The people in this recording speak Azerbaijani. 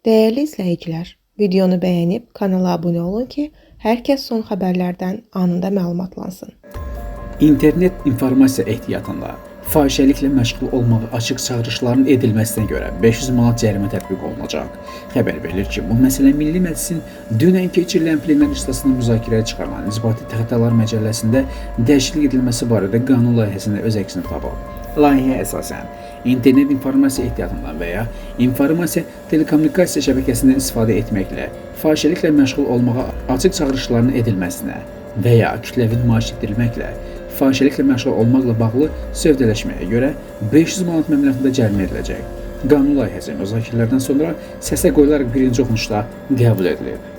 Değerli izləyicilər, videonu bəyənib kanala abunə olun ki, hər kəs son xəbərlərdən anında məlumatlansın. İnternet informasiya ehtiyatında fahişəliklə məşğul olmağı açıq çağırışların edilməsinə görə 500 manat cərimə tətbiq olunacaq. Xəbər verilir ki, bu məsələ Milli Məclisin dünən keçirilən plenar iclasında müzakirəyə çıxarılan İnzibati Təxtalar Məcəlləsində dəyişiklik edilməsi barədə qanun layihəsində öz əksini tapıb. Layihəyə əsasən, internet informasiya ehtiyatından və ya informasiya telekommunikasiya şəbəkəsindən istifadə etməklə fahişəliklə məşğul olmağa açıq çağırışların edilməsinə və ya kütləvi nümayiş etdirilməklə fahişəliklə məşğul olmaqla bağlı sövdələşməyə görə 500 manat məbləğində cərimə ediləcək. Qanun layihəsi müzakirələrdən sonra səsə qoyularaq birinci oxunuşda qəbul edilib.